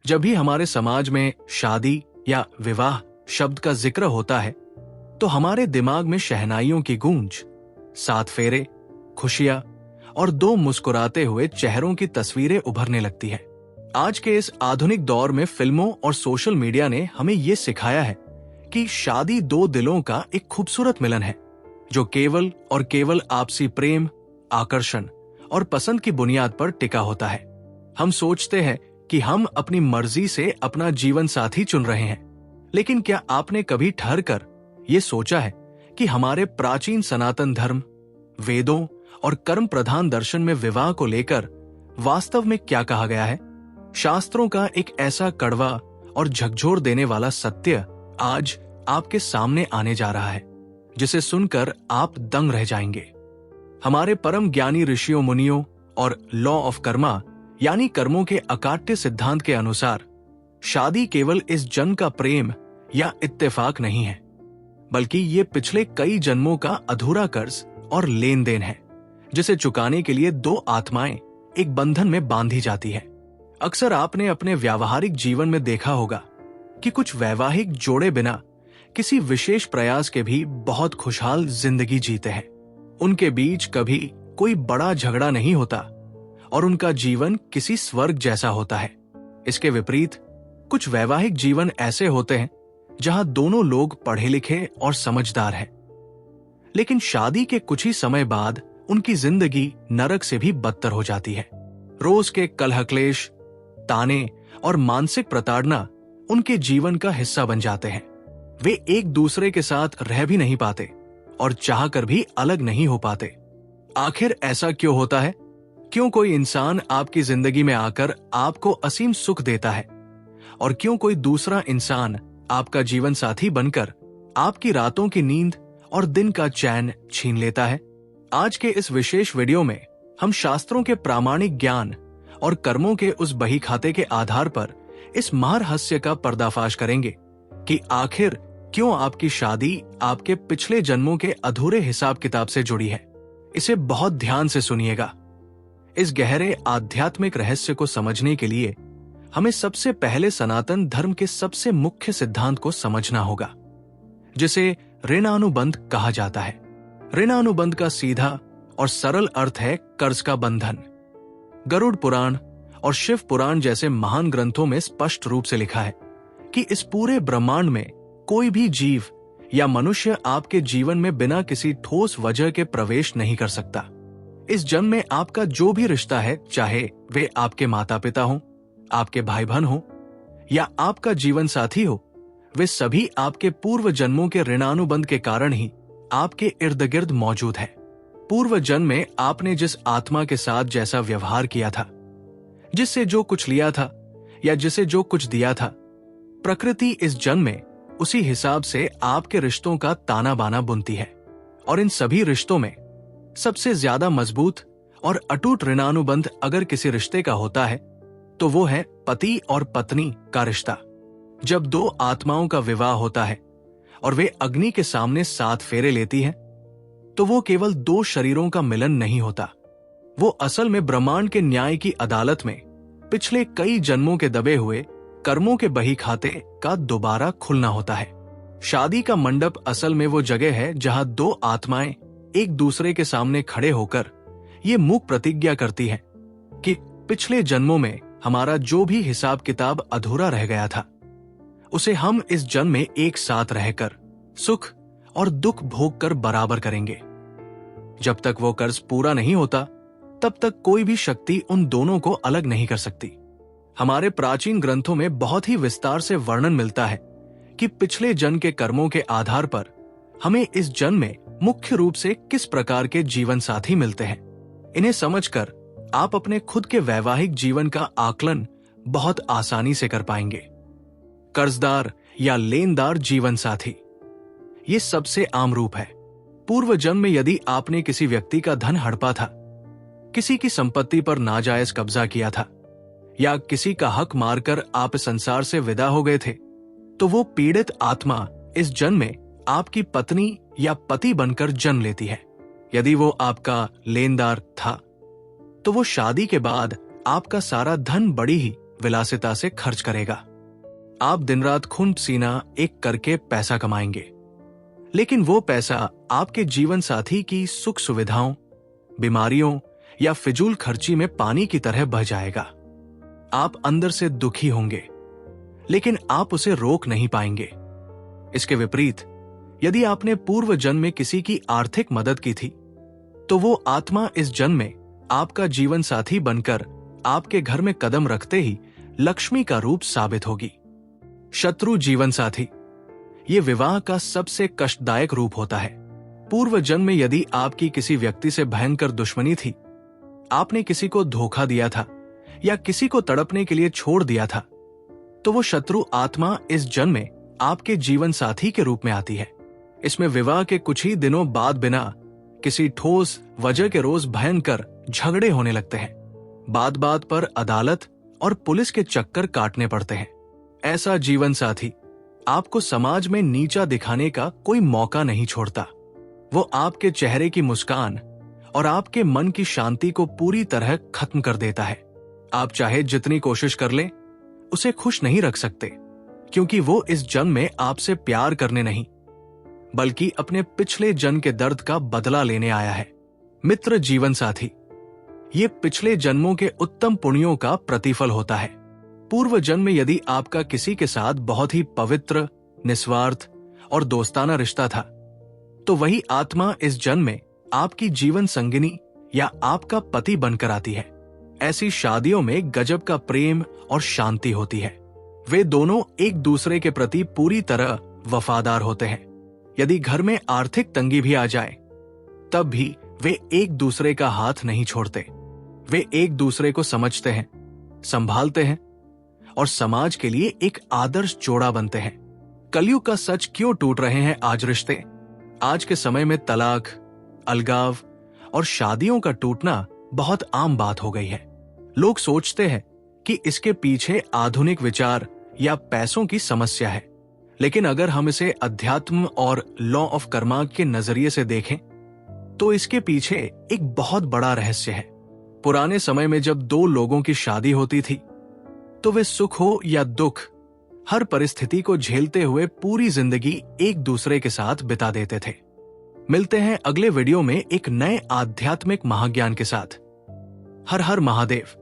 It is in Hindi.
जब भी हमारे समाज में शादी या विवाह शब्द का जिक्र होता है तो हमारे दिमाग में शहनाइयों की गूंज, 7 फेरे, खुशियां और 2 मुस्कुराते हुए चेहरों की तस्वीरें उभरने लगती है। आज के इस आधुनिक दौर में फिल्मों और सोशल मीडिया ने हमें ये सिखाया है कि शादी 2 दिलों का एक खूबसूरत मिलन है जो केवल और केवल आपसी प्रेम, आकर्षण और पसंद की बुनियाद पर टिका होता है। हम सोचते हैं कि हम अपनी मर्जी से अपना जीवन साथी चुन रहे हैं, लेकिन क्या आपने कभी ठहरकर ये सोचा है कि हमारे प्राचीन सनातन धर्म, वेदों और कर्म प्रधान दर्शन में विवाह को लेकर वास्तव में क्या कहा गया है? शास्त्रों का एक ऐसा कड़वा और झकझोर देने वाला सत्य आज आपके सामने आने जा रहा है जिसे सुनकर आप दंग रह जाएंगे। हमारे परम ज्ञानी ऋषियों, मुनियों और लॉ ऑफ कर्मा यानी कर्मों के अकाट्य सिद्धांत के अनुसार शादी केवल इस जन्म का प्रेम या इत्तेफाक नहीं है, बल्कि ये पिछले कई जन्मों का अधूरा कर्ज और लेन देन है जिसे चुकाने के लिए 2 आत्माएं एक बंधन में बांधी जाती है। अक्सर आपने अपने व्यावहारिक जीवन में देखा होगा कि कुछ वैवाहिक जोड़े बिना किसी विशेष प्रयास के भी बहुत खुशहाल जिंदगी जीते हैं। उनके बीच कभी कोई बड़ा झगड़ा नहीं होता और उनका जीवन किसी स्वर्ग जैसा होता है। इसके विपरीत कुछ वैवाहिक जीवन ऐसे होते हैं जहां दोनों लोग पढ़े लिखे और समझदार हैं, लेकिन शादी के कुछ ही समय बाद उनकी जिंदगी नरक से भी बदतर हो जाती है। रोज के कलह क्लेश, ताने और मानसिक प्रताड़ना उनके जीवन का हिस्सा बन जाते हैं। वे एक दूसरे के साथ रह भी नहीं पाते और चाहकर भी अलग नहीं हो पाते। आखिर ऐसा क्यों होता है? क्यों कोई इंसान आपकी जिंदगी में आकर आपको असीम सुख देता है और क्यों कोई दूसरा इंसान आपका जीवन साथी बनकर आपकी रातों की नींद और दिन का चैन छीन लेता है? आज के इस विशेष वीडियो में हम शास्त्रों के प्रामाणिक ज्ञान और कर्मों के उस बही खाते के आधार पर इस महारहस्य का पर्दाफाश करेंगे कि आखिर क्यों आपकी शादी आपके पिछले जन्मों के अधूरे हिसाब किताब से जुड़ी है। इसे बहुत ध्यान से सुनिएगा। इस गहरे आध्यात्मिक रहस्य को समझने के लिए हमें सबसे पहले सनातन धर्म के सबसे मुख्य सिद्धांत को समझना होगा, जिसे ऋणानुबंध कहा जाता है। ऋणानुबंध का सीधा और सरल अर्थ है कर्ज का बंधन। गरुड़ पुराण और शिव पुराण जैसे महान ग्रंथों में स्पष्ट रूप से लिखा है कि इस पूरे ब्रह्मांड में कोई भी जीव या मनुष्य आपके जीवन में बिना किसी ठोस वजह के प्रवेश नहीं कर सकता। इस जन्म में आपका जो भी रिश्ता है, चाहे वे आपके माता पिता हों, आपके भाई बहन हों या आपका जीवन साथी हो, वे सभी आपके पूर्व जन्मों के ऋणानुबंध के कारण ही आपके इर्द गिर्द मौजूद है। पूर्व जन्म में आपने जिस आत्मा के साथ जैसा व्यवहार किया था, जिससे जो कुछ लिया था या जिसे जो कुछ दिया था, प्रकृति इस जन्म में उसी हिसाब से आपके रिश्तों का ताना बाना बुनती है। और इन सभी रिश्तों में सबसे ज्यादा मजबूत और अटूट ऋणानुबंध अगर किसी रिश्ते का होता है तो वो है पति और पत्नी का रिश्ता। जब 2 आत्माओं का विवाह होता है और वे अग्नि के सामने 7 फेरे लेती हैं, तो वो केवल 2 शरीरों का मिलन नहीं होता। वो असल में ब्रह्मांड के न्याय की अदालत में पिछले कई जन्मों के दबे हुए कर्मों के बही खाते का दोबारा खुलना होता है। शादी का मंडप असल में वो जगह है जहां 2 आत्माएं एक दूसरे के सामने खड़े होकर ये मूक प्रतिज्ञा करती हैं कि पिछले जन्मों में हमारा जो भी हिसाब किताब अधूरा रह गया था, उसे हम इस जन्म में एक साथ रहकर सुख और दुख भोग कर बराबर करेंगे। जब तक वो कर्ज पूरा नहीं होता, तब तक कोई भी शक्ति उन दोनों को अलग नहीं कर सकती। हमारे प्राचीन ग्रंथों में बहुत ही विस्तार से वर्णन मिलता है कि पिछले जन्म के कर्मों के आधार पर हमें इस जन्म में मुख्य रूप से किस प्रकार के जीवन साथी मिलते हैं। इन्हें समझकर आप अपने खुद के वैवाहिक जीवन का आकलन बहुत आसानी से कर पाएंगे। कर्जदार या लेनदार जीवन साथी, ये सबसे आम रूप है। पूर्व जन्म में यदि आपने किसी व्यक्ति का धन हड़पा था, किसी की संपत्ति पर नाजायज कब्जा किया था या किसी का हक मारकर आप संसार से विदा हो गए थे, तो वो पीड़ित आत्मा इस जन्म में आपकी पत्नी या पति बनकर जन्म लेती है। यदि वो आपका लेनदार था, तो वो शादी के बाद आपका सारा धन बड़ी ही विलासिता से खर्च करेगा। आप दिन रात खून पसीना एक करके पैसा कमाएंगे, लेकिन वो पैसा आपके जीवन साथी की सुख सुविधाओं, बीमारियों या फिजूल खर्ची में पानी की तरह बह जाएगा। आप अंदर से दुखी होंगे, लेकिन आप उसे रोक नहीं पाएंगे। इसके विपरीत, यदि आपने पूर्व जन्म में किसी की आर्थिक मदद की थी, तो वो आत्मा इस जन्म में आपका जीवन साथी बनकर आपके घर में कदम रखते ही लक्ष्मी का रूप साबित होगी। शत्रु जीवन साथी, ये विवाह का सबसे कष्टदायक रूप होता है। पूर्व जन्म में यदि आपकी किसी व्यक्ति से भयंकर दुश्मनी थी, आपने किसी को धोखा दिया था या किसी को तड़पने के लिए छोड़ दिया था, तो वो शत्रु आत्मा इस जन्म में आपके जीवन साथी के रूप में आती है। इसमें विवाह के कुछ ही दिनों बाद बिना किसी ठोस वजह के रोज भयंकर झगड़े होने लगते हैं। बात बात पर अदालत और पुलिस के चक्कर काटने पड़ते हैं। ऐसा जीवन साथी आपको समाज में नीचा दिखाने का कोई मौका नहीं छोड़ता। वो आपके चेहरे की मुस्कान और आपके मन की शांति को पूरी तरह खत्म कर देता है। आप चाहे जितनी कोशिश कर लें, उसे खुश नहीं रख सकते, क्योंकि वो इस जन्म में आपसे प्यार करने नहीं, बल्कि अपने पिछले जन्म के दर्द का बदला लेने आया है। मित्र जीवन साथी, ये पिछले जन्मों के उत्तम पुण्यों का प्रतिफल होता है। पूर्व जन्म में यदि आपका किसी के साथ बहुत ही पवित्र, निस्वार्थ और दोस्ताना रिश्ता था, तो वही आत्मा इस जन्म में आपकी जीवन संगिनी या आपका पति बनकर आती है। ऐसी शादियों में गजब का प्रेम और शांति होती है। वे दोनों एक दूसरे के प्रति पूरी तरह वफादार होते हैं। यदि घर में आर्थिक तंगी भी आ जाए, तब भी वे एक दूसरे का हाथ नहीं छोड़ते। वे एक दूसरे को समझते हैं, संभालते हैं और समाज के लिए एक आदर्श जोड़ा बनते हैं। कलयुग का सच क्यों टूट रहे हैं आज रिश्ते? आज के समय में तलाक, अलगाव और शादियों का टूटना बहुत आम बात हो गई है। लोग सोचते हैं कि इसके पीछे आधुनिक विचार या पैसों की समस्या है, लेकिन अगर हम इसे अध्यात्म और लॉ ऑफ कर्मा के नजरिए से देखें, तो इसके पीछे एक बहुत बड़ा रहस्य है। पुराने समय में जब दो लोगों की शादी होती थी, तो वे सुख हो या दुख, हर परिस्थिति को झेलते हुए पूरी जिंदगी एक दूसरे के साथ बिता देते थे। मिलते हैं अगले वीडियो में एक नए आध्यात्मिक महाज्ञान के साथ। हर हर महादेव।